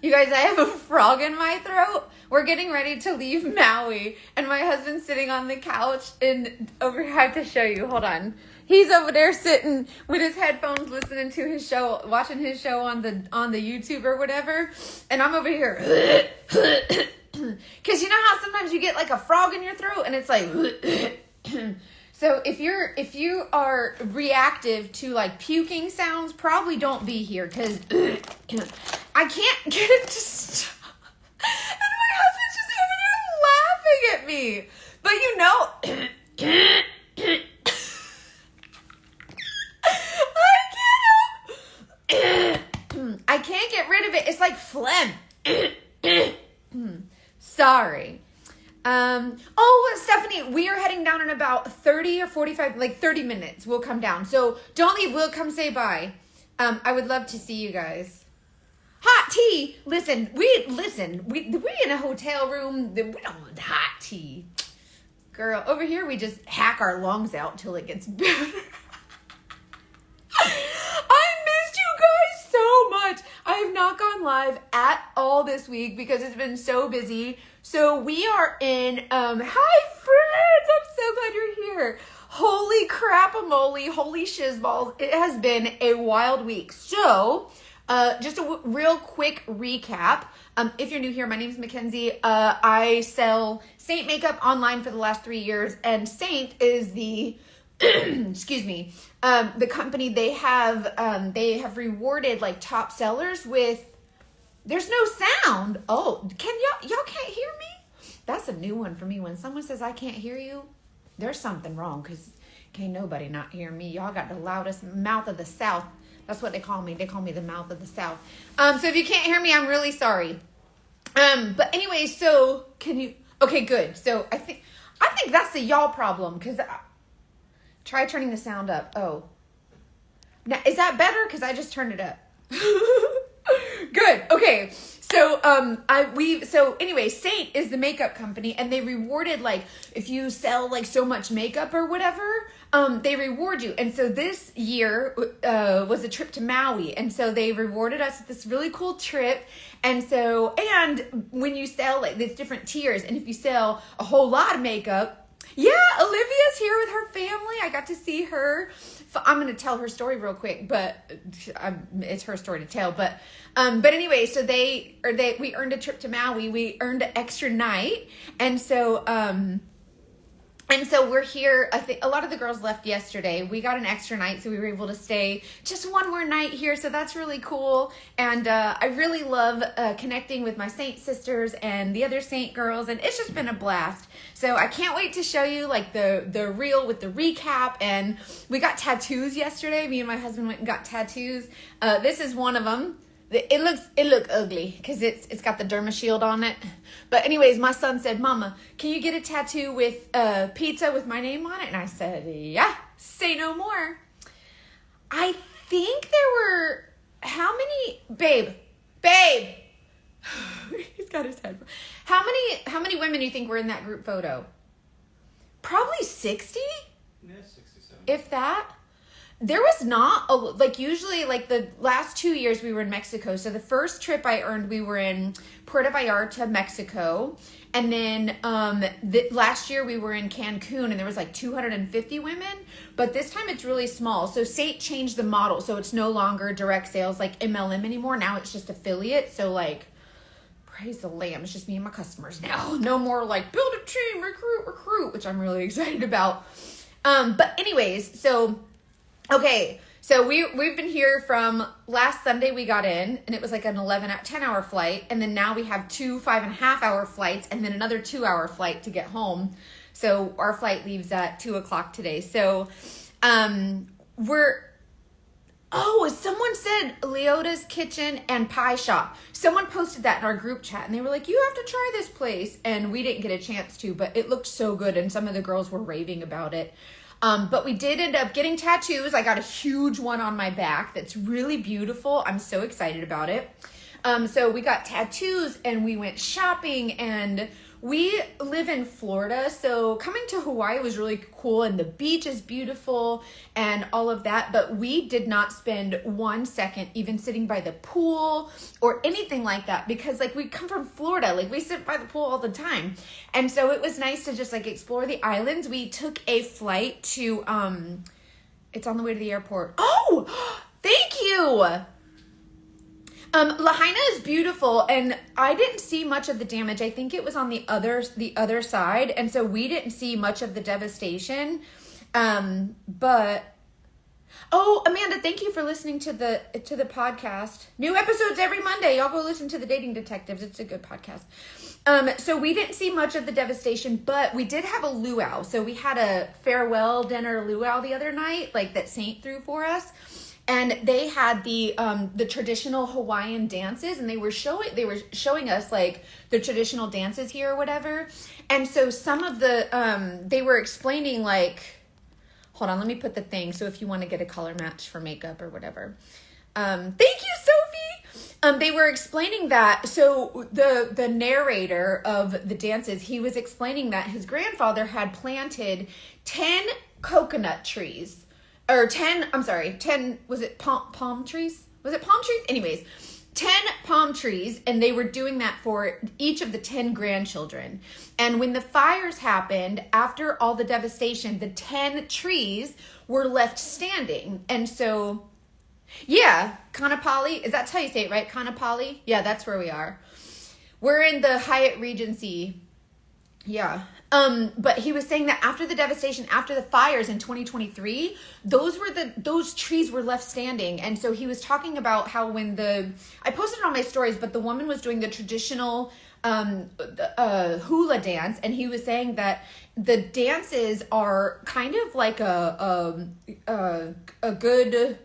You guys, I have a frog in my throat. We're getting ready to leave Maui, and my husband's sitting on the couch, and over here, I have to show you. Hold on. He's over there sitting with his headphones, listening to his show, watching his show on the YouTube or whatever, and I'm over here. Because you know how sometimes you get like a frog in your throat, and it's like... So if you are reactive to like puking sounds, probably don't be here, because I can't get it to stop. And my husband's just over there laughing at me. But you know, I can't get rid of it. It's like phlegm. Sorry. Stephanie, we are heading down in about 30 or 45, like 30 minutes. We'll come down. So don't leave. We'll come say bye. I would love to see you guys. Hot tea. Listen, we in a hotel room. We don't want hot tea. Girl, over here, we just hack our lungs out till it gets better. I missed you guys so much. I have not gone live at all this week because it's been so busy. So we are in, hi friends, I'm so glad you're here. Holy crap-a-moly, holy shizballs. It has been a wild week. So, just a real quick recap. If you're new here, my name is Mackenzie. I sell Saint makeup online for the last 3 years, and Saint is the, excuse me, the company. They have rewarded like top sellers with, there's no sound. Oh, y'all can't hear me? That's a new one for me. When someone says I can't hear you, there's something wrong, because can't nobody not hear me. Y'all got the loudest mouth of the South. That's what they call me. They call me the mouth of the South. So if you can't hear me, I'm really sorry. But anyway, so can you, okay, good. So I think that's the y'all problem, because try turning the sound up. Oh, now is that better? Because I just turned it up. Good. Okay. So, anyway, Saint is the makeup company, and they rewarded, like, if you sell like so much makeup or whatever, they reward you. And so this year, was a trip to Maui. And so they rewarded us with this really cool trip. And so, and when you sell, like, there's different tiers, and if you sell a whole lot of makeup, yeah, Olivia's here with her family. I got to see her. I'm going to tell her story real quick, but it's her story to tell. But anyway, so we earned a trip to Maui. We earned an extra night. And so we're here. I think a lot of the girls left yesterday. We got an extra night, so we were able to stay just one more night here. So that's really cool. And I really love connecting with my Saint sisters and the other Saint girls. And it's just been a blast. So I can't wait to show you like the reel with the recap. And we got tattoos yesterday. Me and my husband went and got tattoos. This is one of them. It look ugly because it's got the derma shield on it. But anyways, my son said, "Mama, can you get a tattoo with pizza with my name on it?" And I said, "Yeah, say no more." I think there were, how many, babe, he's got his head. How many women do you think were in that group photo? Probably 60? Yeah, 67. If that. There was not, like usually like the last 2 years we were in Mexico. So the first trip I earned, we were in Puerto Vallarta, Mexico. And then last year we were in Cancun, and there was like 250 women. But this time it's really small. So Saint changed the model. So it's no longer direct sales like MLM anymore. Now it's just affiliate. So like, praise the Lamb. It's just me and my customers now. No more like build a team, recruit, which I'm really excited about. But anyways, so... Okay, so we've been here from last Sunday we got in, and it was like an 10-hour flight, and then now we have 2 5.5-hour flights, and then another 2-hour flight to get home. So our flight leaves at 2 o'clock today. So someone said Leota's Kitchen and Pie Shop. Someone posted that in our group chat, and they were like, "You have to try this place," and we didn't get a chance to, but it looked so good, and some of the girls were raving about it. But we did end up getting tattoos. I got a huge one on my back that's really beautiful. I'm so excited about it. So we got tattoos, and we went shopping, and we live in Florida, so coming to Hawaii was really cool, and the beach is beautiful and all of that, but we did not spend 1 second even sitting by the pool or anything like that, because like we come from Florida, like we sit by the pool all the time. And so it was nice to just like explore the islands. We took a flight to, it's on the way to the airport. Oh, thank you. Lahaina is beautiful, and I didn't see much of the damage. I think it was on the other side, and so we didn't see much of the devastation. But oh, Amanda, thank you for listening to the podcast. New episodes every Monday. Y'all go listen to the Dating Detectives. It's a good podcast. So we didn't see much of the devastation, but we did have a luau. So we had a farewell dinner luau the other night, like that Saint threw for us. And they had the traditional Hawaiian dances, and they were showing us like the traditional dances here or whatever. And so some of the they were explaining, like, hold on, let me put the thing. So if you want to get a color match for makeup or whatever, thank you, Sophie. They were explaining that. So the narrator of the dances, he was explaining that his grandfather had planted 10 coconut trees. Or 10, was it palm trees? Was it palm trees? Anyways, 10 palm trees, and they were doing that for each of the 10 grandchildren. And when the fires happened, after all the devastation, the 10 trees were left standing. And so, yeah, Kanapali, is that how you say it, right? Kanapali? Yeah, that's where we are. We're in the Hyatt Regency. Yeah. But he was saying that after the devastation, after the fires in 2023, those trees were left standing. And so he was talking about how I posted it on my stories, but the woman was doing the traditional hula dance, and he was saying that the dances are kind of like a good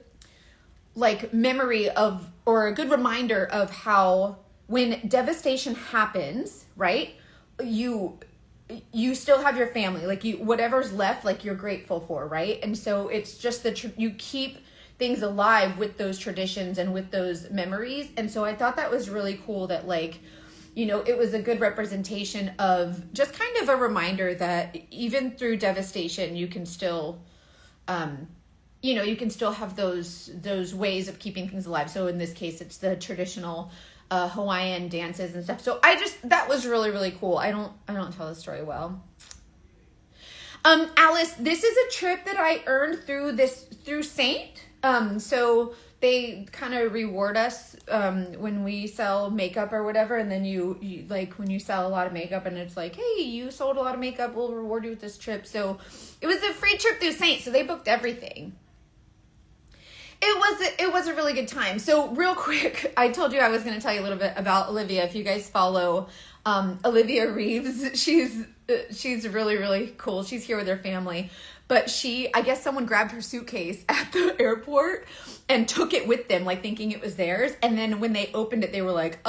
like memory of, or a good reminder of how when devastation happens, right? You still have your family, like whatever's left, like you're grateful for, right? And so it's just you keep things alive with those traditions and with those memories. And so I thought that was really cool that, like, you know, it was a good representation of just kind of a reminder that even through devastation, you can still, you can still have those ways of keeping things alive. So in this case, it's the traditional Hawaiian dances and stuff. So that was really, really cool. I don't tell the story well. Alice, this is a trip that I earned through Saint. So they kind of reward us, when we sell makeup or whatever. And then you like when you sell a lot of makeup and it's like, hey, you sold a lot of makeup, we'll reward you with this trip. So it was a free trip through Saint. So they booked everything. It was a really good time. So real quick, I told you I was going to tell you a little bit about Olivia. If you guys follow Olivia Reeves, she's really, really cool. She's here with her family. But I guess someone grabbed her suitcase at the airport and took it with them, like thinking it was theirs. And then when they opened it, they were like,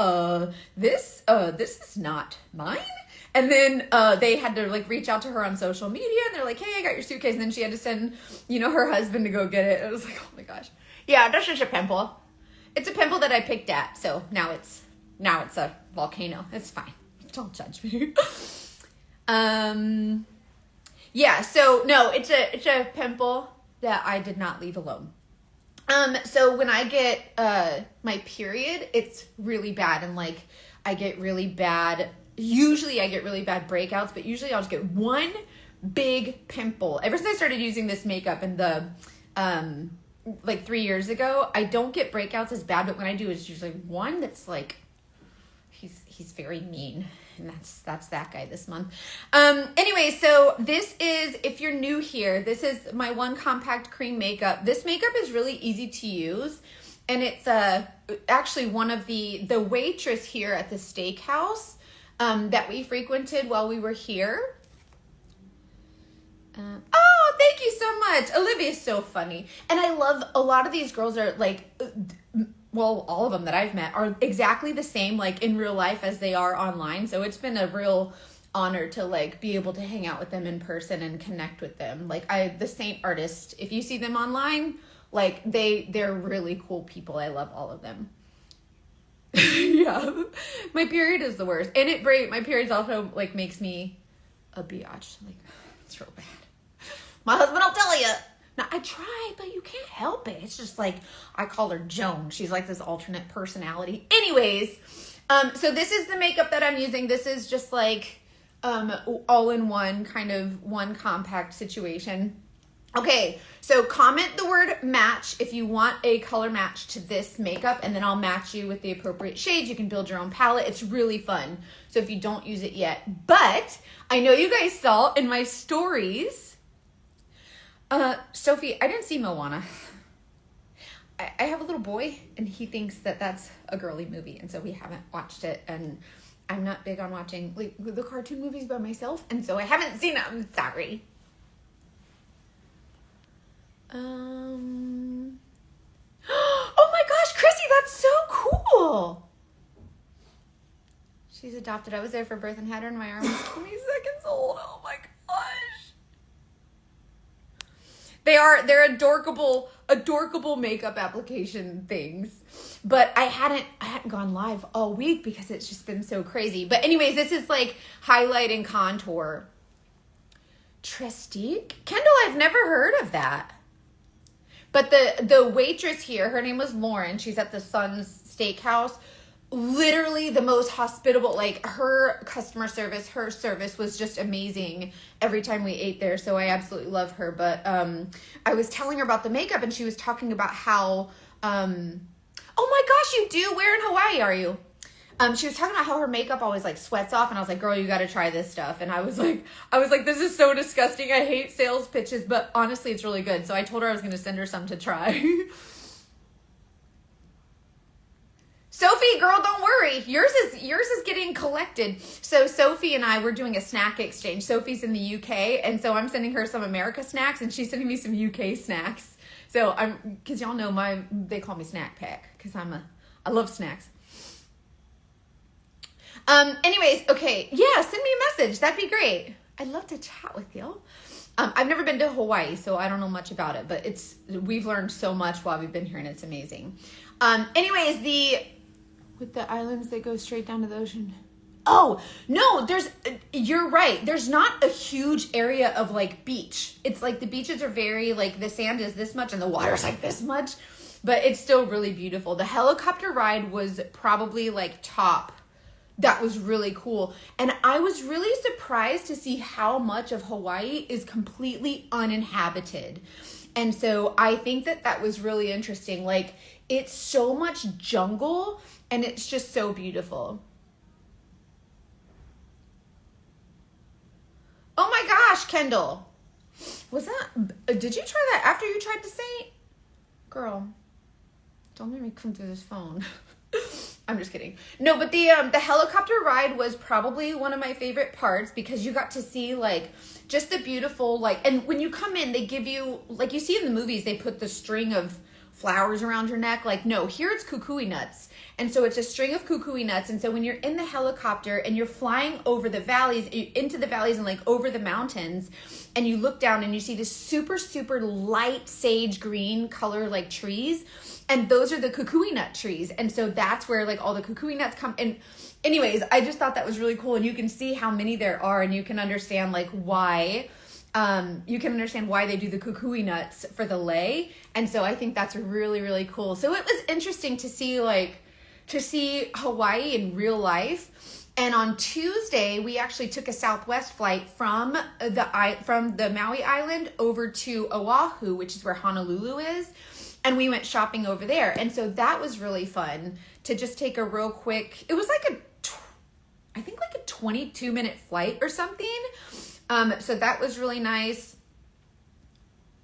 this is not mine. And then they had to like reach out to her on social media, and they're like, hey, I got your suitcase. And then she had to send, her husband to go get it. It was like, oh my gosh. Yeah, that's just a pimple. It's a pimple that I picked at. So now it's a volcano. It's fine. Don't judge me. Yeah, so no, it's a pimple that I did not leave alone. So when I get my period, it's really bad, and like usually I get really bad breakouts, but usually I'll just get one big pimple. Ever since I started using this makeup in the like 3 years ago, I don't get breakouts as bad, but when I do, it's usually one that's like, he's very mean, and that's that guy this month. Anyway, so this is, if you're new here, this is my one compact cream makeup. This makeup is really easy to use, and it's actually one of the waitress here at the steakhouse that we frequented while we were here. Oh, thank you so much. Olivia's so funny. And I love, a lot of these girls are like, well, all of them that I've met are exactly the same, like in real life as they are online. So it's been a real honor to like be able to hang out with them in person and connect with them. Like the Saint artist, if you see them online, like they're really cool people. I love all of them. Yeah. My period is the worst. And my period's also like makes me a biatch. Like, it's real bad. My husband will tell you. Now, I try, but you can't help it. It's just like, I call her Joan. She's like this alternate personality. Anyways, so this is the makeup that I'm using. This is just like all-in-one kind of one compact situation. Okay, so comment the word match if you want a color match to this makeup, and then I'll match you with the appropriate shades. You can build your own palette. It's really fun. So if you don't use it yet, but I know you guys saw in my stories, Sophie, I didn't see Moana. I have a little boy, and he thinks that that's a girly movie, and so we haven't watched it, and I'm not big on watching like the cartoon movies by myself, and so I haven't seen it. I'm sorry. Oh my gosh, Chrissy, that's so cool. She's adopted. I was there for birth and had her in my arms 20 seconds old. Oh my gosh. They're adorable makeup application things. But I hadn't gone live all week because it's just been so crazy. But anyways, this is like highlight and contour. Tristique? Kendall, I've never heard of that. But the waitress here, her name was Lauren. She's at the Sun's Steakhouse. Literally the most hospitable, like her customer service, her service was just amazing every time we ate there. So I absolutely love her. But I was telling her about the makeup, and she was talking about how, oh my gosh, you do? Where in Hawaii are you? She was talking about how her makeup always like sweats off, and I was like, girl, you got to try this stuff. And I was like, this is so disgusting. I hate sales pitches, but honestly, it's really good. So I told her I was going to send her some to try. Sophie, girl, don't worry. Yours is getting collected. So Sophie and I were doing a snack exchange. Sophie's in the UK, and so I'm sending her some America snacks, and she's sending me some UK snacks. So because y'all know they call me Snack Pack because I love snacks. Anyways, okay. Yeah, send me a message. That'd be great. I'd love to chat with you. I've never been to Hawaii, so I don't know much about it, but we've learned so much while we've been here, and it's amazing. Anyways, with the islands that go straight down to the ocean. Oh, no, you're right. There's not a huge area of like beach. It's like the beaches are very like the sand is this much and the water's like this much, but it's still really beautiful. The helicopter ride was probably like top. That was really cool. And I was really surprised to see how much of Hawaii is completely uninhabited. And so I think that was really interesting. Like, it's so much jungle, and it's just so beautiful. Oh my gosh, Kendall. Did you try that after you tried the Saint? Girl, don't make me come through this phone. I'm just kidding. No, but the helicopter ride was probably one of my favorite parts because you got to see like just the beautiful like, and when you come in, they give you, like you see in the movies, they put the string of flowers around your neck. Like, no, here it's kukui nuts. And so it's a string of kukui nuts. And so when you're in the helicopter and you're flying over the valleys, into the valleys and like over the mountains, and you look down and you see this super, super light sage green color like trees. And those are the kukui nut trees. And so that's where like all the kukui nuts come. And anyways, I just thought that was really cool. And you can see how many there are, and you can understand like why, they do the kukui nuts for the lei. And so I think that's really, really cool. So it was interesting to see Hawaii in real life. And on Tuesday, we actually took a Southwest flight from the Maui Island over to Oahu, which is where Honolulu is. And we went shopping over there. And so that was really fun to just take a real quick, it was like I think like a 22-minute flight or something. So that was really nice.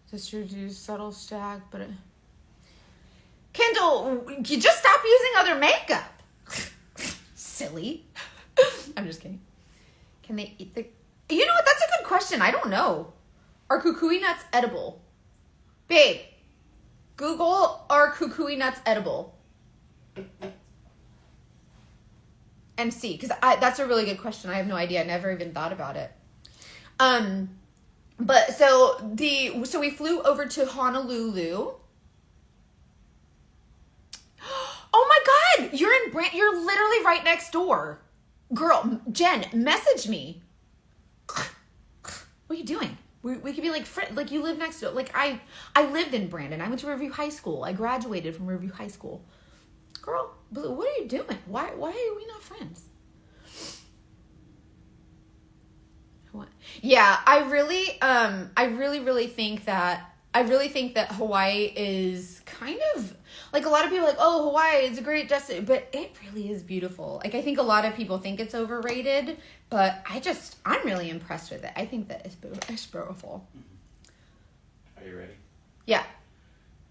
Sister do subtle stack, but Kendall, you just stop using other makeup. Silly. I'm just kidding. Can they eat you know what? That's a good question. I don't know. Are kukui nuts edible? Babe, Google, are kukui nuts edible? And see, because that's a really good question. I have no idea. I never even thought about it. But so we flew over to Honolulu. Oh my God, Jen, you're you're literally right next door. Girl, Jen, message me. What are you doing? We could be like, like you live next door. Like I lived in Brandon. I went to Riverview High School. I graduated from Riverview High School. Girl, Blue, what are you doing? Why are we not friends? What? Yeah, I really think that Hawaii is kind of like, a lot of people are like, oh, Hawaii is a great destination, but it really is beautiful. Like, I think a lot of people think it's overrated, but I'm really impressed with it. I think that it's beautiful. Are you ready? Yeah.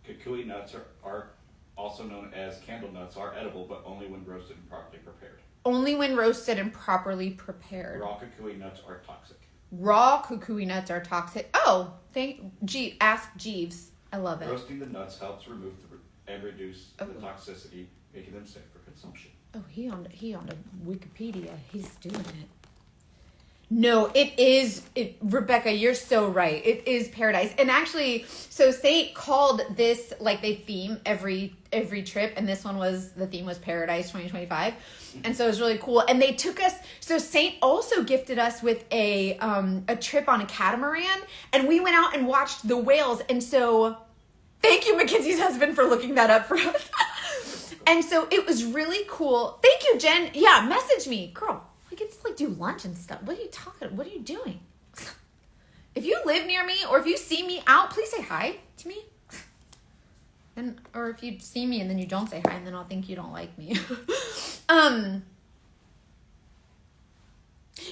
Kukui nuts are also known as candle nuts, are edible, but only when roasted and properly prepared. Only when roasted and properly prepared. Raw kukui nuts are toxic. Raw kukui nuts are toxic. Oh, ask Jeeves. I love it. Roasting the nuts helps remove and reduce the toxicity, making them safe for consumption. Oh, he on the Wikipedia. He's doing it. No, Rebecca, you're so right. It is paradise. And actually, so Saint called this, like, they theme every trip, and this one the theme was Paradise 2025. And so it was really cool. And they took us, so Saint also gifted us with a trip on a catamaran, and we went out and watched the whales. And so thank you, Mackenzie's husband, for looking that up for us. And so it was really cool. Thank you, Jen. Yeah, message me. Girl, we get to like do lunch and stuff. What are you doing? If you live near me or if you see me out, please say hi to me. Or if you see me and then you don't say hi, and then I'll think you don't like me.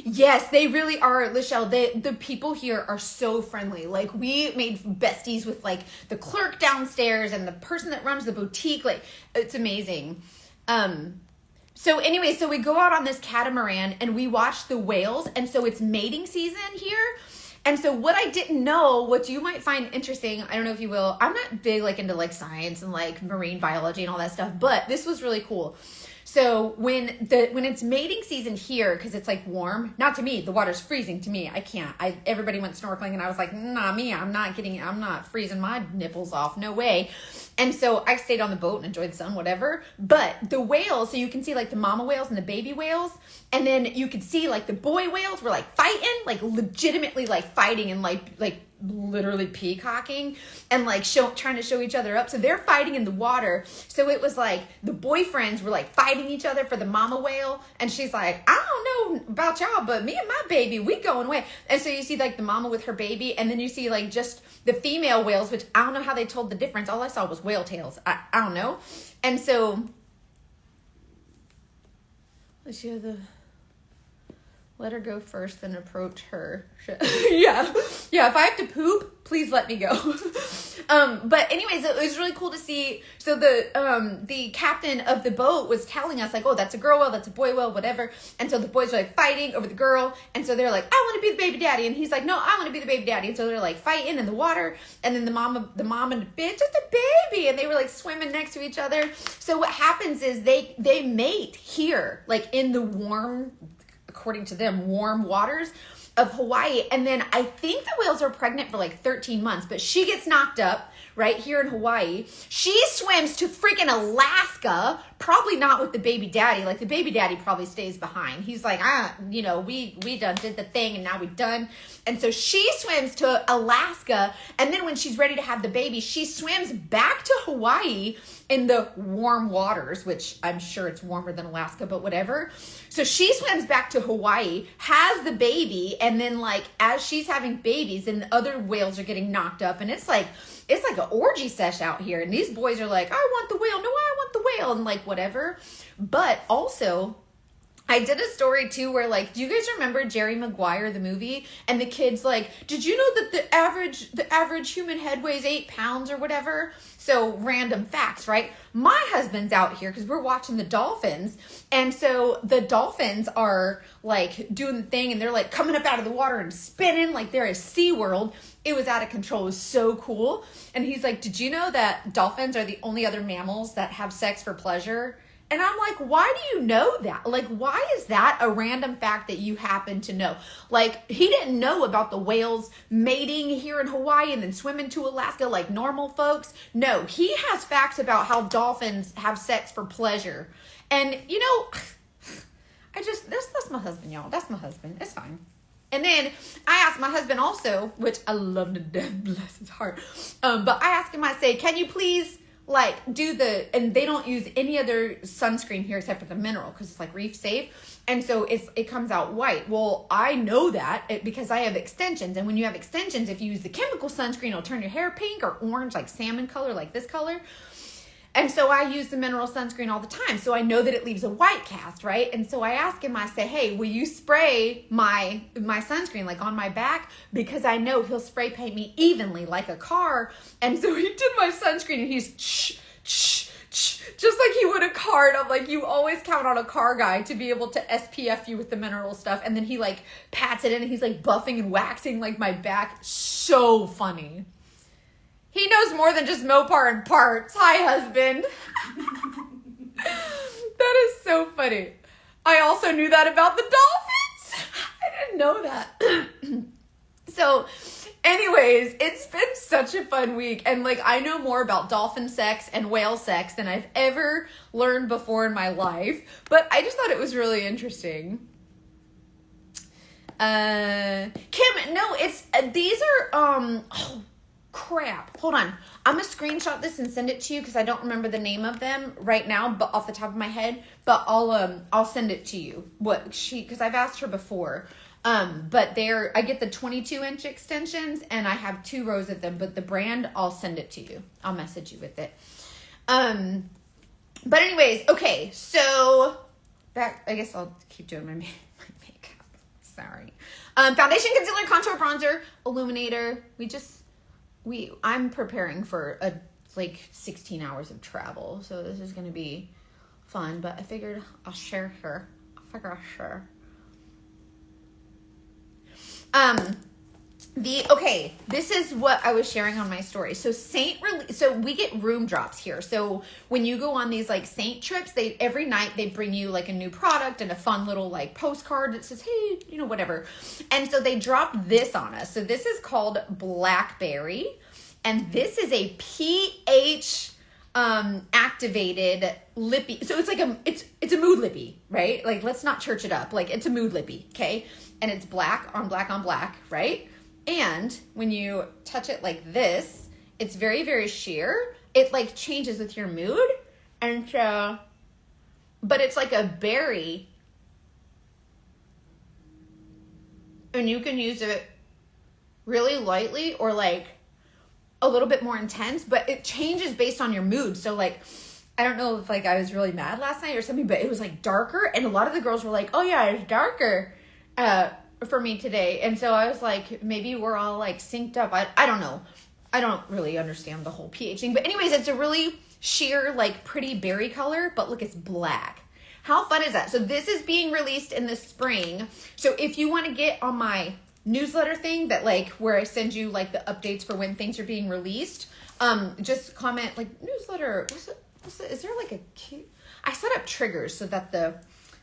Yes, they really are, Lachelle. The people here are so friendly. Like, we made besties with like the clerk downstairs and the person that runs the boutique. Like, it's amazing. So anyway, so we go out on this catamaran and we watch the whales. And so it's mating season here. And so what I didn't know, what you might find interesting, I don't know if you will, I'm not big like into like science and like marine biology and all that stuff, but this was really cool. So when it's mating season here, because it's like warm, not to me, the water's freezing to me. I can't. Everybody went snorkeling and I was like, nah, I'm not freezing my nipples off. No way. And so I stayed on the boat and enjoyed the sun, whatever. But the whales, so you can see like the mama whales and the baby whales. And then you could see like the boy whales were like fighting, like legitimately like fighting and like literally peacocking and like trying to show each other up. So they're fighting in the water. So it was like the boyfriends were like fighting each other for the mama whale. And she's like, I don't know about y'all, but me and my baby, we going away. And so you see like the mama with her baby. And then you see like just the female whales, which I don't know how they told the difference. All I saw was whale tails. I don't know. And so let's see let her go first, then approach her. Yeah. If I have to poop, please let me go. But anyways, it was really cool to see. So the captain of the boat was telling us like, oh, that's a girl whale, that's a boy whale, whatever. And so the boys were like fighting over the girl. And so they're like, I want to be the baby daddy. And he's like, no, I want to be the baby daddy. And so they're like fighting in the water. And then the mom and the bitch, just a baby. And they were like swimming next to each other. So what happens is they mate here, like in the warm, according to them, warm waters of Hawaii. And then I think the whales are pregnant for like 13 months, but she gets knocked up right here in Hawaii. She swims to freaking Alaska, probably not with the baby daddy. Like the baby daddy probably stays behind. He's like, we done did the thing and now we done. And so she swims to Alaska. And then when she's ready to have the baby, she swims back to Hawaii in the warm waters, which I'm sure it's warmer than Alaska, but whatever. So she swims back to Hawaii, has the baby, and then like as she's having babies and the other whales are getting knocked up, and it's like an orgy sesh out here. And these boys are like, I want the whale. No, I want the whale. And like, whatever. But also, I did a story too where like, do you guys remember Jerry Maguire, the movie? And the kid's like, did you know that the average human head weighs 8 pounds or whatever? So random facts, right? My husband's out here because we're watching the dolphins. And so the dolphins are like doing the thing and they're like coming up out of the water and spinning like they're at SeaWorld. It was out of control. It was so cool. And he's like, did you know that dolphins are the only other mammals that have sex for pleasure? And I'm like, why do you know that? Like, why is that a random fact that you happen to know? Like, he didn't know about the whales mating here in Hawaii and then swimming to Alaska like normal folks. No, he has facts about how dolphins have sex for pleasure. And, you know, that's my husband, y'all. That's my husband. It's fine. And then I asked my husband also, which I love to death, bless his heart. But I asked him, I say, can you please like and they don't use any other sunscreen here except for the mineral because it's like reef safe. And so it comes out white. Well, I know that because I have extensions. And when you have extensions, if you use the chemical sunscreen, it'll turn your hair pink or orange, like salmon color, like this color. And so I use the mineral sunscreen all the time. So I know that it leaves a white cast, right? And so I ask him, I say, hey, will you spray my sunscreen like on my back? Because I know he'll spray paint me evenly like a car. And so he did my sunscreen and he's just like he would a car. And I'm like, you always count on a car guy to be able to SPF you with the mineral stuff. And then he like pats it in and he's like buffing and waxing like my back. So funny. He knows more than just Mopar and parts. Hi, husband. That is so funny. I also knew that about the dolphins. I didn't know that. So, anyways, it's been such a fun week. And, like, I know more about dolphin sex and whale sex than I've ever learned before in my life. But I just thought it was really interesting. Kim, no, these are, crap. Hold on. I'm going to screenshot this and send it to you because I don't remember the name of them right now, but off the top of my head, but I'll send it to you. Because I've asked her before. But I get the 22-inch extensions and I have 2 rows of them, but the brand, I'll send it to you. I'll message you with it. But anyways, okay. So I guess I'll keep doing my makeup. Sorry. Foundation, concealer, contour, bronzer, illuminator. I'm preparing for 16 hours of travel, so this is going to be fun, but I figured I'll share here. This is what I was sharing on my story. So so we get room drops here. So when you go on these like Saint trips, every night they bring you like a new product and a fun little like postcard that says, hey, you know, whatever. And so they drop this on us. So this is called Blackberry, and this is a pH activated lippy. So it's like it's a mood lippy, right? Like, let's not church it up. Like, it's a mood lippy, okay? And it's black on black on black, right? And when you touch it like this, it's very, very sheer. It like changes with your mood. And so, but it's like a berry. And you can use it really lightly or like a little bit more intense, but it changes based on your mood. So like, I don't know if like I was really mad last night or something, but it was like darker. And a lot of the girls were like, oh yeah, it's darker. For me today. And so I was like, maybe we're all like synced up. I don't know. I don't really understand the whole pH thing. But anyways, it's a really sheer, like pretty berry color, but look, it's black. How fun is that? So this is being released in the spring. So if you want to get on my newsletter thing that like where I send you like the updates for when things are being released, just comment like newsletter. Is there like a cute? I set up triggers so that the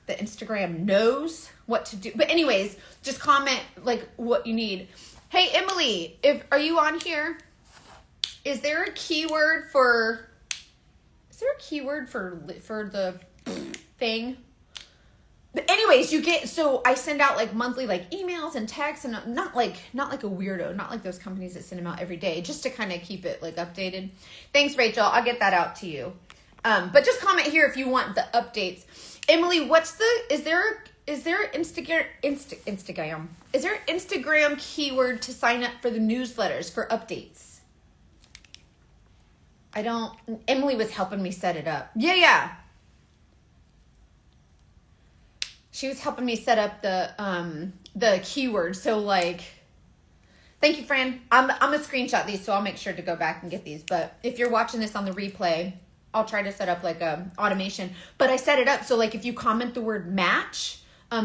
Instagram knows what to do. But anyways, just comment like what you need. Hey, Emily, are you on here? Is there a keyword for the thing? But anyways, so I send out like monthly like emails and texts, and not like a weirdo, not like those companies that send them out every day, just to kind of keep it like updated. Thanks, Rachel. I'll get that out to you. But just comment here if you want the updates. Emily, is there Instagram? Is there Instagram keyword to sign up for the newsletters for updates? Emily was helping me set it up. Yeah. She was helping me set up the keyword. So like, thank you, Fran. I'm gonna screenshot these, so I'll make sure to go back and get these. But if you're watching this on the replay, I'll try to set up like a automation, but I set it up so like if you comment the word match,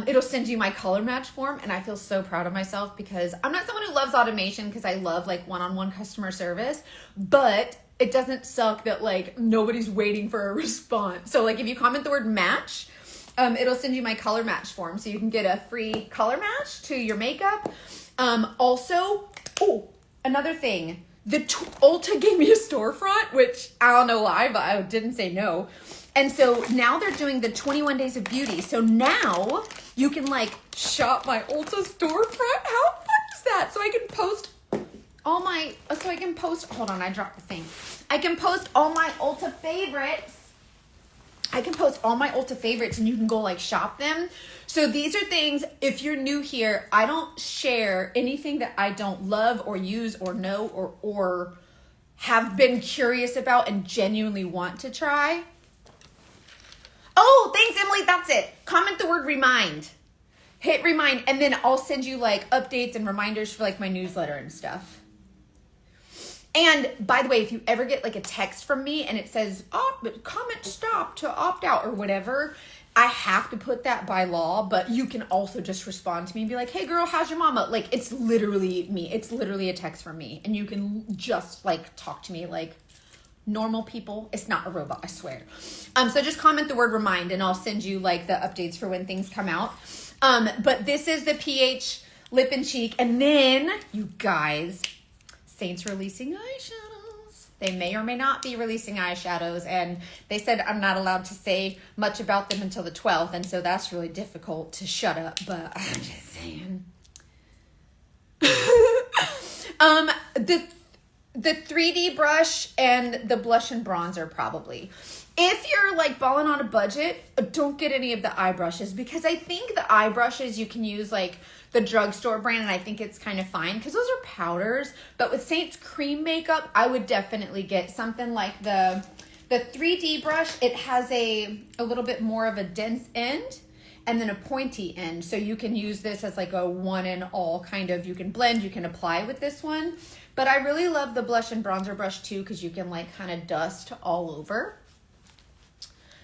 it'll send you my color match form. And I feel so proud of myself because I'm not someone who loves automation because I love like one-on-one customer service, but it doesn't suck that like nobody's waiting for a response. So like if you comment the word match, it'll send you my color match form, so you can get a free color match to your makeup. Also, another thing, the Ulta gave me a storefront, which I don't know why, but I didn't say no. And so now they're doing the 21 days of beauty. So now you can like shop my Ulta storefront. How fun is that? So I can post hold on, I dropped the thing. I can post all my Ulta favorites. And you can go like shop them. So these are things, if you're new here, I don't share anything that I don't love or use or know or have been curious about and genuinely want to try. Oh, thanks, Emily. That's it. Comment the word remind. Hit remind, and then I'll send you like updates and reminders for like my newsletter and stuff. And by the way, if you ever get like a text from me and it says, comment stop to opt out or whatever, I have to put that by law, but you can also just respond to me and be like, hey girl, how's your mama? Like, it's literally me. It's literally a text from me. And you can just like talk to me like normal people. It's not a robot, I swear. So just comment the word remind and I'll send you like the updates for when things come out. But this is the pH lip and cheek. And then you guys, Saints releasing eyeshadows. They may or may not be releasing eyeshadows, and they said I'm not allowed to say much about them until the 12th, and so that's really difficult to shut up, but I'm just saying. The 3D brush and the blush and bronzer probably. If you're like balling on a budget, don't get any of the eye brushes, because I think the eye brushes you can use like the drugstore brand, and I think it's kind of fine because those are powders. But with Saints cream makeup, I would definitely get something like the 3D brush. It has a little bit more of a dense end and then a pointy end. So you can use this as like a one and all kind of, you can blend, you can apply with this one. But I really love the blush and bronzer brush too, because you can like kind of dust all over.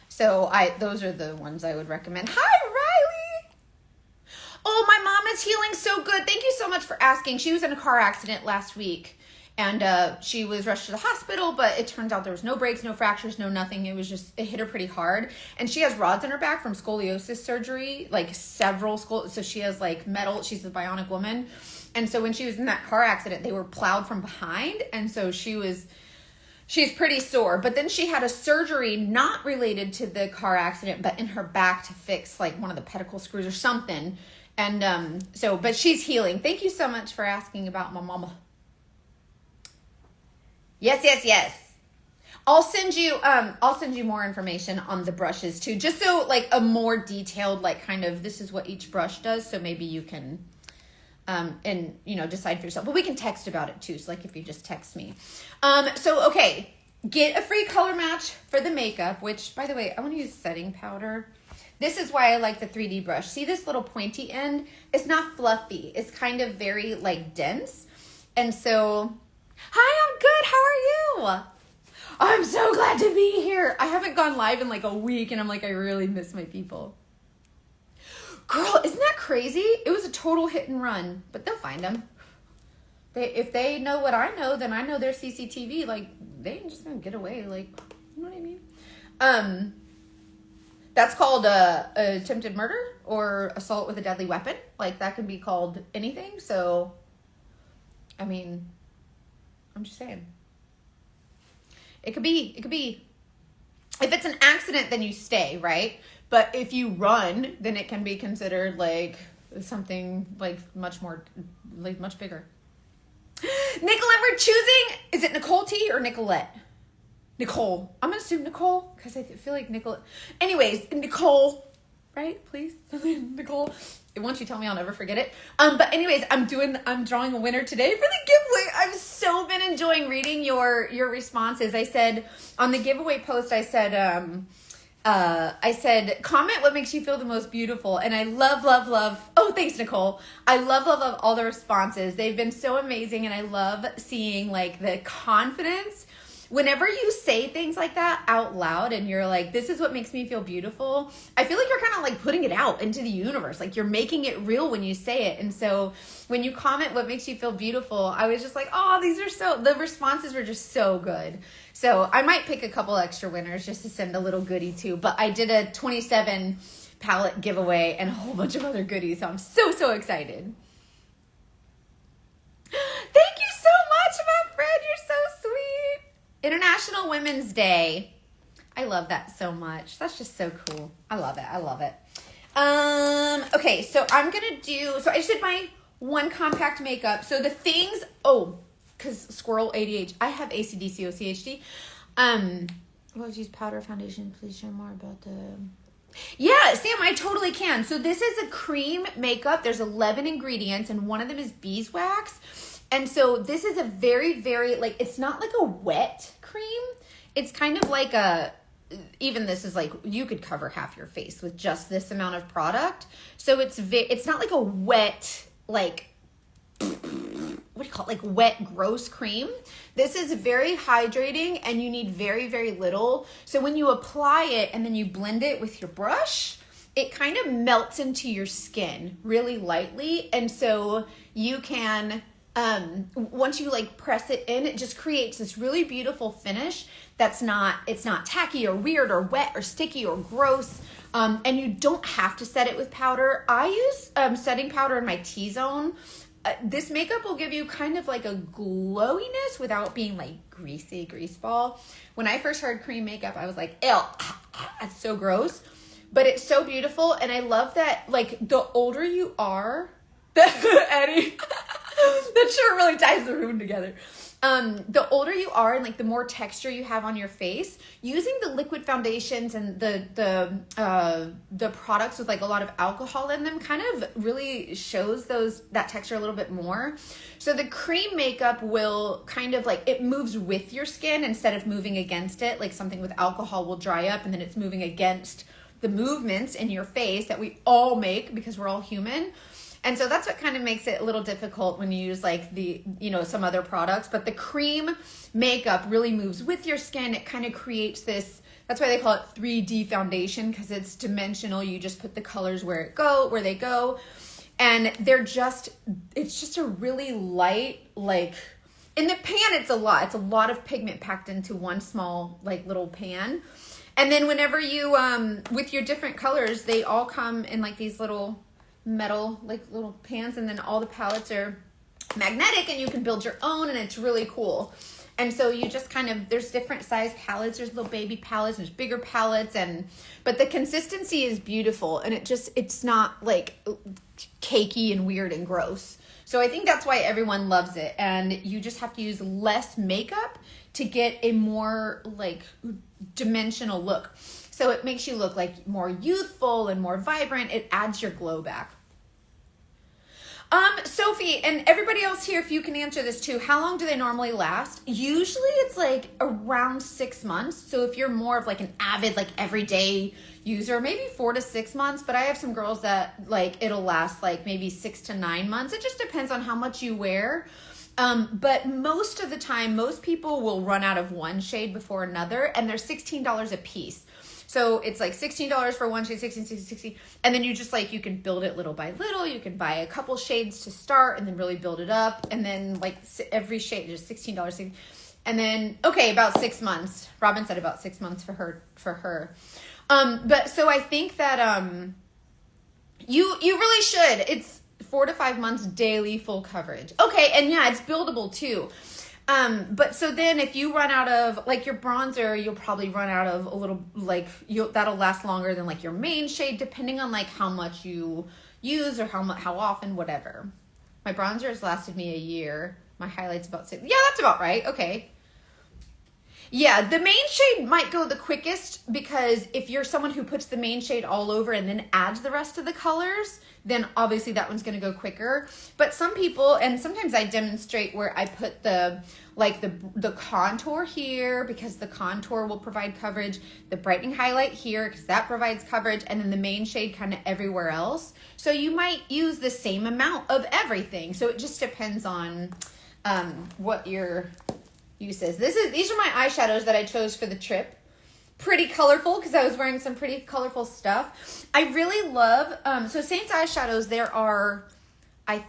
So those are the ones I would recommend. Hi, Riley. Oh, my mom is healing so good. Thank you so much for asking. She was in a car accident last week, and she was rushed to the hospital, but it turns out there was no breaks, no fractures, no nothing. It was just, it hit her pretty hard. And she has rods in her back from scoliosis surgery, like several so she has like metal, she's a bionic woman. And so when she was in that car accident, they were plowed from behind. And so she's pretty sore. But then she had a surgery not related to the car accident, but in her back to fix like one of the pedicle screws or something. And but she's healing. Thank you so much for asking about my mama. Yes. I'll send you more information on the brushes too, just so like a more detailed, like kind of, this is what each brush does. So maybe you can, and you know, decide for yourself, but we can text about it too. So like if you just text me. Okay, get a free color match for the makeup, which by the way, I want to use setting powder. This is why I like the 3D brush. See this little pointy end? It's not fluffy. It's kind of very like dense. And so, hi, I'm good. How are you? I'm so glad to be here. I haven't gone live in like a week and I'm like, I really miss my people. Girl, isn't that crazy? It was a total hit and run, but they'll find them. If they know what I know, then I know they're CCTV. Like, they ain't just gonna get away. Like, you know what I mean? That's called attempted murder or assault with a deadly weapon. Like, that could be called anything. So, I mean, I'm just saying. It could be. If it's an accident, then you stay, right? But if you run, then it can be considered like something like much bigger. Nicolette, we're choosing, is it Nicole T or Nicolette? Nicole. I'm going to assume Nicole because I feel like Nicolette. Anyways, Nicole, right? Please. Nicole. Once you tell me, I'll never forget it. But anyways, I'm drawing a winner today for the giveaway. I've so been enjoying reading your responses. I said on the giveaway post, I said, comment what makes you feel the most beautiful. And I love. Oh, thanks, Nicole. I love all the responses. They've been so amazing. And I love seeing like the confidence whenever you say things like that out loud and you're like, this is what makes me feel beautiful. I feel like you're kind of like putting it out into the universe. Like you're making it real when you say it. And so when you comment what makes you feel beautiful, I was just like, oh, the responses were just so good. So I might pick a couple extra winners just to send a little goodie to. But I did a 27 palette giveaway and a whole bunch of other goodies. So I'm so excited. Thank you so much, my friend. You're so sweet. International Women's Day. I love that so much. That's just so cool. I love it. Okay, so I'm going to do, so I just did my one compact makeup. So the things, because squirrel ADHD, I have ACDC, OCHD. Let's use powder foundation. Please share more about the... Yeah, Sam, I totally can. So this is a cream makeup. There's 11 ingredients, and one of them is beeswax. And so this is a very, like, it's not like a wet cream. It's kind of like even this is like, you could cover half your face with just this amount of product. So it's not like a wet, like, what do you call it? Like wet, gross cream. This is very hydrating and you need very, very little. So when you apply it and then you blend it with your brush, it kind of melts into your skin really lightly. And so you can, once you like press it in, it just creates this really beautiful finish it's not tacky or weird or wet or sticky or gross. And you don't have to set it with powder. I use setting powder in my T-zone. This makeup will give you kind of like a glowiness without being like greasy grease ball. When I first heard cream makeup, I was like, ew, it's so gross. But it's so beautiful. And I love that, like, the older you are, Eddie, that sure really ties the room together. The older you are and like the more texture you have on your face, using the liquid foundations and the products with like a lot of alcohol in them kind of really shows that texture a little bit more. So the cream makeup will kind of like, it moves with your skin instead of moving against it. Like something with alcohol will dry up and then it's moving against the movements in your face that we all make because we're all human. And so that's what kind of makes it a little difficult when you use like some other products. But the cream makeup really moves with your skin. It kind of creates this, that's why they call it 3D foundation, because it's dimensional. You just put the colors where they go. And it's just a really light, like, in the pan it's a lot of pigment packed into one small like little pan. And then whenever you, with your different colors, they all come in like these little metal like little pans, and then all the palettes are magnetic and you can build your own, and it's really cool. And so you just kind of, there's different size palettes, there's little baby palettes, there's bigger palettes, but the consistency is beautiful, and it's not like cakey and weird and gross. So I think that's why everyone loves it, and you just have to use less makeup to get a more like dimensional look. So it makes you look like more youthful and more vibrant. It adds your glow back. Sophie and everybody else here, if you can answer this too, how long do they normally last? Usually it's like around 6 months. So if you're more of like an avid, like everyday user, maybe 4 to 6 months, but I have some girls that like, it'll last like maybe 6 to 9 months. It just depends on how much you wear. But most of the time, most people will run out of one shade before another, and they're $16 a piece. So it's like $16 for one shade, 16, 60, 60. And then you just like, you can build it little by little. You can buy a couple shades to start and then really build it up. And then like every shade is $16. And then, okay, about 6 months. Robin said about 6 months for her. But so I think that, you really should. It's 4 to 5 months daily full coverage. Okay. And yeah, it's buildable too. But so then if you run out of like your bronzer, you'll probably run out of a little, like that'll last longer than like your main shade, depending on like how much you use or how often, whatever. My bronzer has lasted me a year. My highlights about 6. Yeah, that's about right. Okay. Yeah, the main shade might go the quickest, because if you're someone who puts the main shade all over and then adds the rest of the colors, then obviously that one's going to go quicker. But some people, and sometimes I demonstrate where I put the contour here, because the contour will provide coverage, the brightening highlight here because that provides coverage, and then the main shade kind of everywhere else. So you might use the same amount of everything. So it just depends on what your use is. These are my eyeshadows that I chose for the trip. Pretty colorful, because I was wearing some pretty colorful stuff. I really love, so Saints eyeshadows, there are, are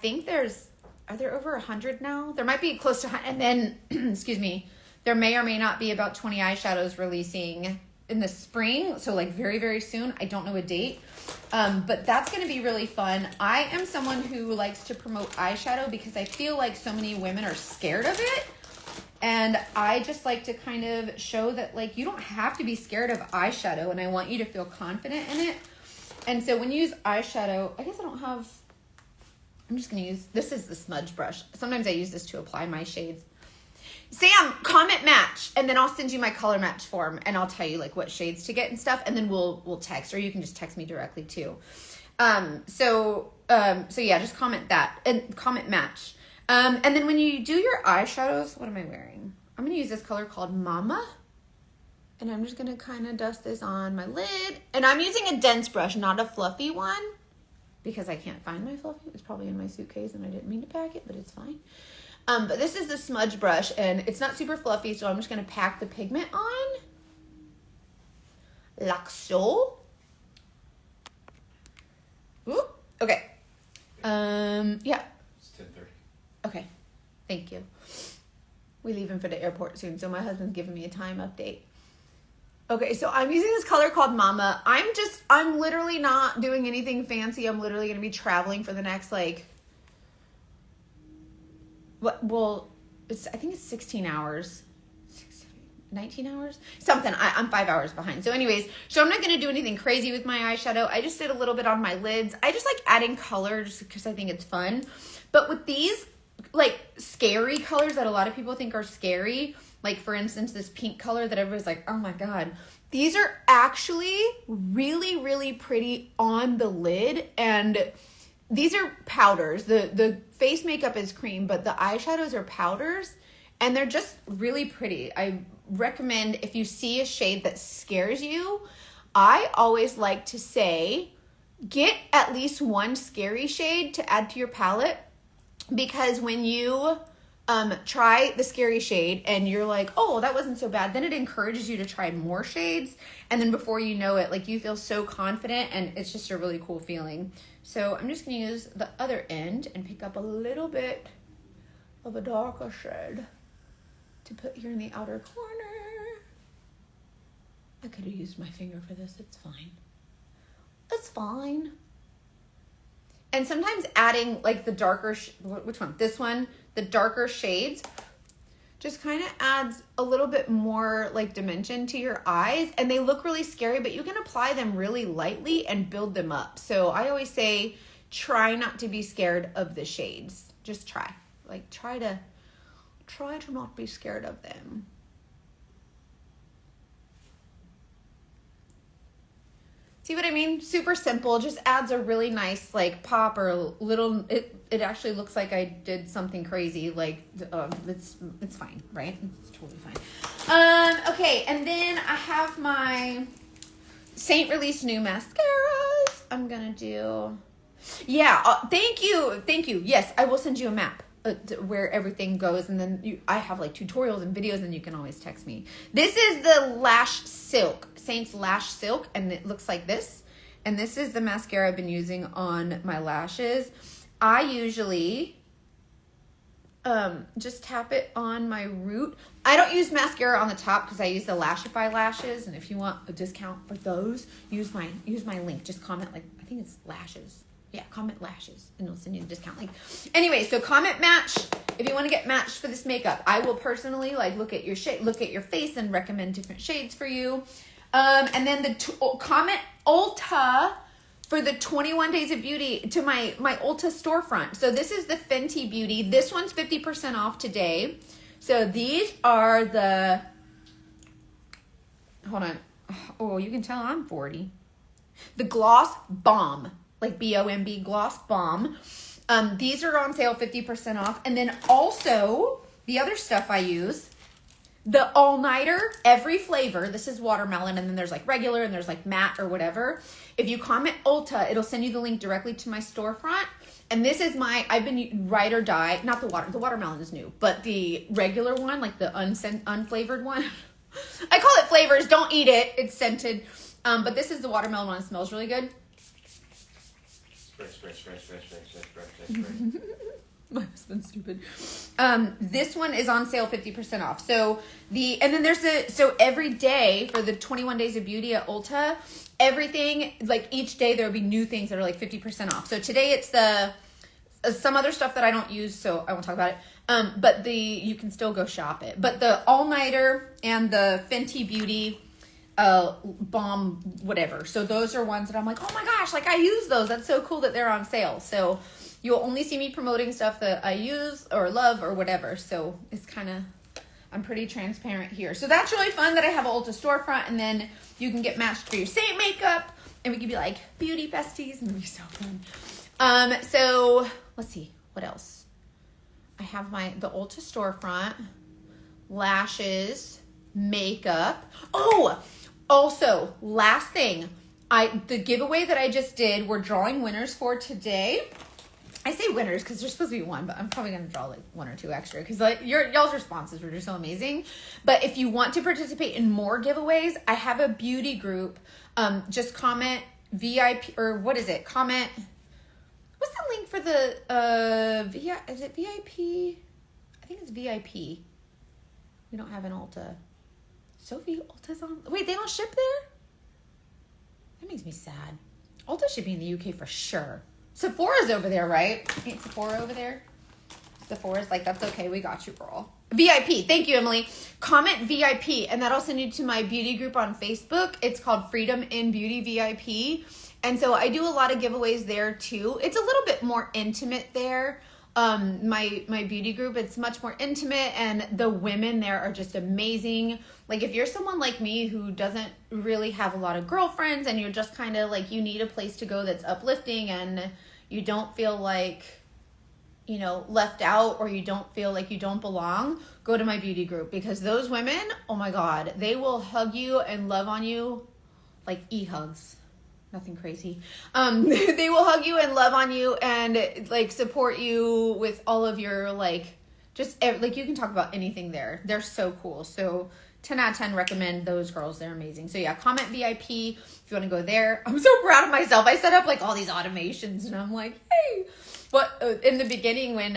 there over 100 now? There might be close to, and then, excuse me, There may or may not be about 20 eyeshadows releasing in the spring. So like very, very soon. I don't know a date. But that's going to be really fun. I am someone who likes to promote eyeshadow because I feel like so many women are scared of it. And I just like to kind of show that like you don't have to be scared of eyeshadow, and I want you to feel confident in it. And so when you use eyeshadow, I guess I'm just going to use, this is the smudge brush. Sometimes I use this to apply my shades. Sam, comment match, and then I'll send you my color match form, and I'll tell you like what shades to get and stuff, and then we'll text, or you can just text me directly too. So yeah, just comment that and comment match. And then when you do your eyeshadows, what am I wearing? I'm gonna use this color called Mama, and I'm just gonna kind of dust this on my lid, and I'm using a dense brush, not a fluffy one, because I can't find my fluffy. It's probably in my suitcase, and I didn't mean to pack it, but it's fine. But this is the smudge brush, and it's not super fluffy, so I'm just going to pack the pigment on. Like so. Ooh, okay. Yeah. It's 10:30. Okay. Thank you. We leaving for the airport soon, so my husband's giving me a time update. Okay, so I'm using this color called Mama. I'm literally not doing anything fancy. I'm literally going to be traveling for the next, like, I think it's 16 hours, 19 hours, something. I'm 5 hours behind. So anyways, so I'm not going to do anything crazy with my eyeshadow. I just did a little bit on my lids. I just like adding color just because I think it's fun. But with these like scary colors that a lot of people think are scary, like for instance, this pink color that everybody's like, oh my God, these are actually really, really pretty on the lid. And these are powders. The face makeup is cream, but the eyeshadows are powders, and they're just really pretty. I recommend if you see a shade that scares you, I always like to say, get at least one scary shade to add to your palette, because when you try the scary shade and you're like, oh, that wasn't so bad, then it encourages you to try more shades, and then before you know it, like you feel so confident, and it's just a really cool feeling. So I'm just going to use the other end and pick up a little bit of a darker shade to put here in the outer corner. I could have used my finger for this. It's fine. It's fine. And sometimes adding like the darker, which one? This one, the darker shades, just kind of adds a little bit more like dimension to your eyes, and they look really scary, but you can apply them really lightly and build them up. So I always say, try not to be scared of the shades. Just try. Like try to not be scared of them. See what I mean? Super simple, just adds a really nice like pop or little, it actually looks like I did something crazy. Like it's fine, right? It's totally fine. Okay, and then I have my Saint Release new mascaras. I'm gonna do, thank you. Yes, I will send you a map where everything goes, and then I have like tutorials and videos, and you can always text me. This is the Lash Silk, Saint's Lash Silk, and it looks like this. And this is the mascara I've been using on my lashes. I usually just tap it on my root. I don't use mascara on the top because I use the Lashify lashes, and if you want a discount for those, use my link. Just comment, like, I think it's lashes. Yeah, comment lashes, and it'll send you the discount link. Anyway, so comment match if you want to get matched for this makeup. I will personally like look at your face and recommend different shades for you. And then comment ULTA for the 21 Days of Beauty to my ULTA storefront. So this is the Fenty Beauty. This one's 50% off today. So these are the, hold on. Oh, you can tell I'm 40. The Gloss Bomb. Like B-O-M-B, Gloss Bomb. These are on sale 50% off. And then also, the other stuff I use, the all-nighter, every flavor. This is watermelon, and then there's like regular, and there's like matte or whatever. If you comment ULTA, it'll send you the link directly to my storefront. And this is I've been Ride or Die, not the watermelon is new, but the regular one, like the unflavored one. I call it flavors, don't eat it, it's scented. But this is the watermelon one, it smells really good. Spray. My husband's stupid. This one is on sale 50% off. So and then there's so every day for the 21 days of beauty at Ulta, everything, like each day there will be new things that are like 50% off. So today it's some other stuff that I don't use, so I won't talk about it. But you can still go shop it. But the all-nighter and the Fenty Beauty balm whatever. So those are ones that I'm like, oh my gosh, like I use those. That's so cool that they're on sale. So you'll only see me promoting stuff that I use or love or whatever. So it's kind of, I'm pretty transparent here. So that's really fun that I have an Ulta storefront, and then you can get matched for your Saint makeup, and we can be like beauty besties, and it'll be so fun. So let's see, what else? I have the Ulta storefront, lashes, makeup. Oh, also, last thing, the giveaway that I just did, we're drawing winners for today. I say winners because there's supposed to be one, but I'm probably going to draw like one or two extra because like y'all's responses were just so amazing. But if you want to participate in more giveaways, I have a beauty group. Just comment VIP, or what is it? Comment. What's the link for the is it VIP? I think it's VIP. We don't have an Ulta. Sophie, Ulta's on. Wait, they don't ship there? That makes me sad. Ulta should be in the UK for sure. Sephora's over there, right? Ain't Sephora over there? Sephora's like, that's okay. We got you, girl. VIP. Thank you, Emily. Comment VIP, and that'll send you to my beauty group on Facebook. It's called Freedom in Beauty VIP. And so I do a lot of giveaways there too. It's a little bit more intimate there. My beauty group, it's much more intimate, and the women there are just amazing. Like if you're someone like me who doesn't really have a lot of girlfriends, and you're just kind of like, you need a place to go that's uplifting, and you don't feel like, you know, left out, or you don't feel like you don't belong, go to my beauty group, because those women, oh my God, they will hug you and love on you like e-hugs. Nothing crazy. They will hug you and love on you and like support you with all of your like, just like you can talk about anything there. They're so cool. So 10 out of 10 recommend those girls. They're amazing. So yeah, comment VIP if you want to go there. I'm so proud of myself. I set up like all these automations and I'm like, hey. But in the beginning when,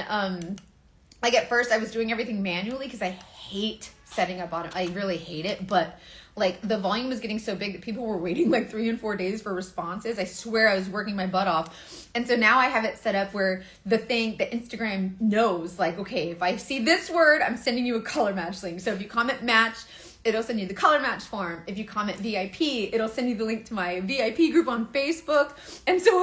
like at first I was doing everything manually because I hate setting up I really hate it. But like the volume was getting so big that people were waiting like 3 and 4 days for responses. I swear I was working my butt off. And so now I have it set up where the Instagram knows like, okay, if I see this word, I'm sending you a color match link. So if you comment match, it'll send you the color match form. If you comment VIP, it'll send you the link to my VIP group on Facebook. And so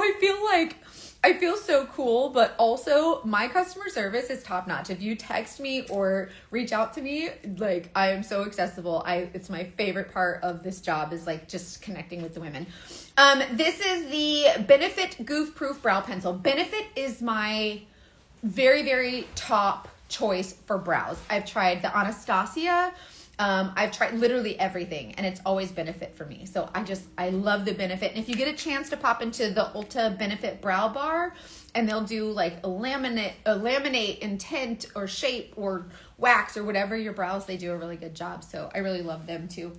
I feel so cool, but also my customer service is top notch. If you text me or reach out to me, like I am so accessible. It's my favorite part of this job is like just connecting with the women. This is the Benefit Goof Proof Brow Pencil. Benefit is my very, very top choice for brows. I've tried the Anastasia. I've tried literally everything, and it's always Benefit for me. So I love the Benefit. And if you get a chance to pop into the Ulta Benefit Brow Bar, and they'll do like a laminate in tint or shape or wax or whatever your brows, they do a really good job. So I really love them too.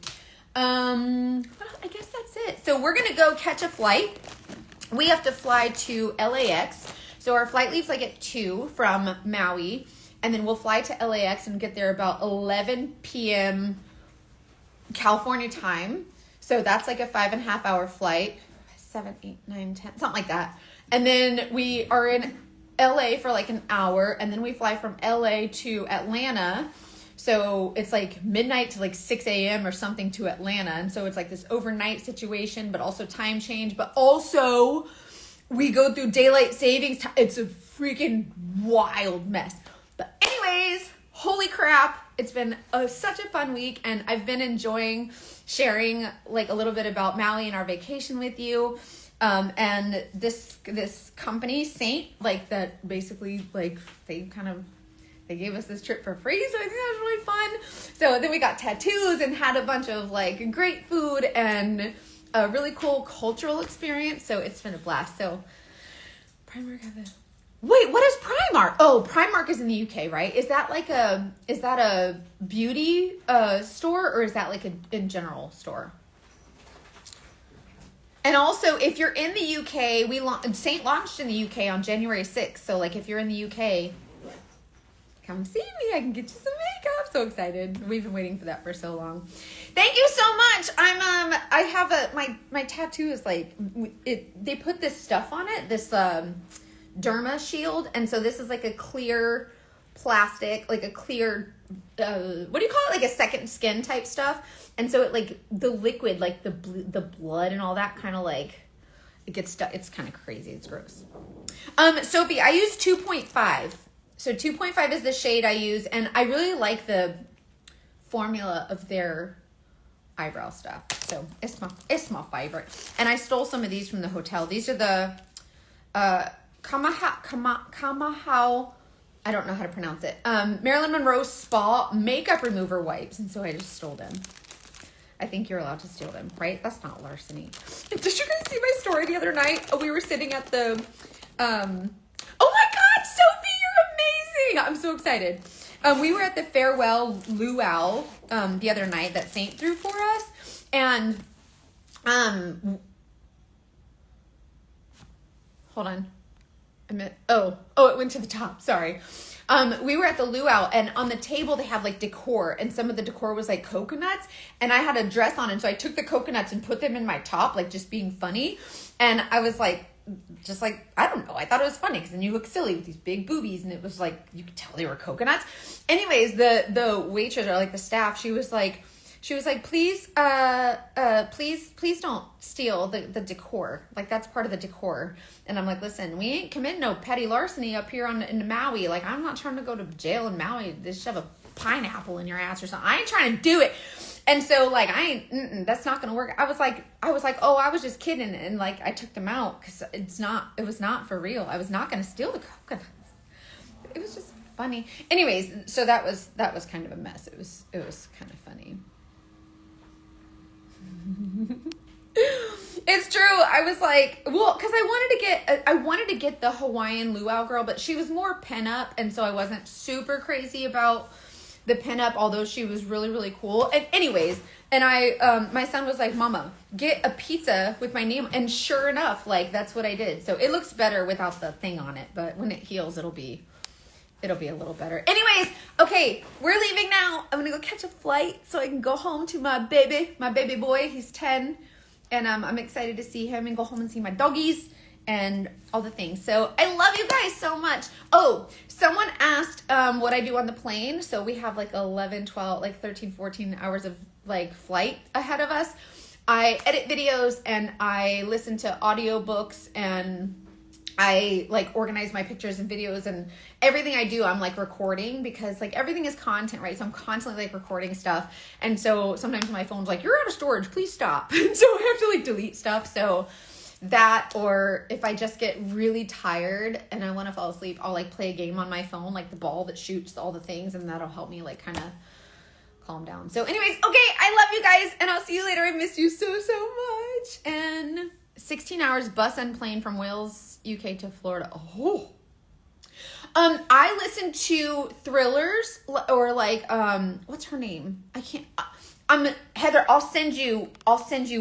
Well, I guess that's it. So we're going to go catch a flight. We have to fly to LAX. So our flight leaves like at 2 from Maui. And then we'll fly to LAX and get there about 11 p.m. California time. So that's like a 5.5 hour flight. 7, 8, 9, 10, something like that. And then we are in LA for like an hour. And then we fly from LA to Atlanta. So it's like midnight to like 6 a.m. or something to Atlanta. And so it's like this overnight situation, but also time change. But also we go through daylight savings time. It's a freaking wild mess. But anyways, holy crap, it's been such a fun week, and I've been enjoying sharing like a little bit about Maui and our vacation with you. And this company, Saint, like that basically like they gave us this trip for free, so I think that was really fun. So then we got tattoos and had a bunch of like great food and a really cool cultural experience. So it's been a blast. So Primark have a... Wait, what is Primark? Oh, Primark is in the UK, right? Is that a beauty store, or is that like a in general store? And also, if you're in the UK, Saint launched in the UK on January 6th. So, like, if you're in the UK, come see me. I can get you some makeup. So excited. We've been waiting for that for so long. Thank you so much. I have my tattoo is like, they put this stuff on it, this derma shield. And so this is like a clear plastic, like a clear, what do you call it? Like a second skin type stuff. And so it like the liquid, like the blood and all that kind of like, it gets stuck. It's kind of crazy. It's gross. Sophie, I use 2.5. So 2.5 is the shade I use. And I really like the formula of their eyebrow stuff. So it's my favorite. And I stole some of these from the hotel. These are the Kamahau, I don't know how to pronounce it. Marilyn Monroe Spa makeup remover wipes. And so I just stole them. I think you're allowed to steal them, right? That's not larceny. Did you guys see my story the other night? We were sitting at the, oh my God, Sophie, you're amazing. I'm so excited. We were at the farewell luau the other night that Saint threw for us. And, hold on. Oh, it went to the top. Sorry. We were at the luau, and on the table they have like decor, and some of the decor was like coconuts, and I had a dress on, and so I took the coconuts and put them in my top, like just being funny. And I was like, just like, I don't know, I thought it was funny because then you look silly with these big boobies, and it was like, you could tell they were coconuts. Anyways, the waitress, or like the staff, she was like, please don't steal the decor. Like, that's part of the decor. And I'm like, listen, we ain't committing no petty larceny up here in Maui. Like, I'm not trying to go to jail in Maui. They just have a pineapple in your ass or something. I ain't trying to do it. And so, like, that's not going to work. I was like, oh, I was just kidding. And like, I took them out because it was not for real. I was not going to steal the coconuts. It was just funny. Anyways, so that was kind of a mess. It was kind of funny. It's true. I was like, well, because I wanted to get the Hawaiian luau girl, but she was more pinup, and so I wasn't super crazy about the pinup, although she was really, really cool. And anyways, and my son was like, Mama, get a pizza with my name, and sure enough, like, that's what I did. So it looks better without the thing on it, but when it heals, it'll be a little better. Anyways, okay, we're leaving now. I'm gonna go catch a flight so I can go home to my baby boy. He's 10, and I'm excited to see him and go home and see my doggies and all the things. So I love you guys so much. Oh, someone asked what I do on the plane. So we have like 11, 12, like 13, 14 hours of like flight ahead of us. I edit videos and I listen to audiobooks, and I like organize my pictures and videos, and everything I do, I'm like recording, because like everything is content, right? So I'm constantly like recording stuff. And so sometimes my phone's like, you're out of storage, please stop. And so I have to like delete stuff. So that, or if I just get really tired and I want to fall asleep, I'll like play a game on my phone, like the ball that shoots all the things, and that'll help me like kind of calm down. So anyways, okay, I love you guys, and I'll see you later. I missed you so much. And 16 hours bus and plane from Wales, UK to Florida. Oh. I listen to thrillers, or like, what's her name? I can't, Heather, I'll send you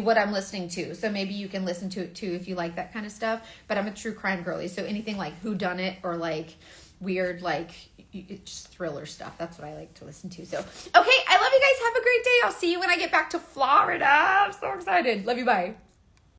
what I'm listening to. So maybe you can listen to it too if you like that kind of stuff. But I'm a true crime girly. So anything like whodunit or like weird, like it's just thriller stuff. That's what I like to listen to. So, okay, I love you guys. Have a great day. I'll see you when I get back to Florida. I'm so excited. Love you. Bye.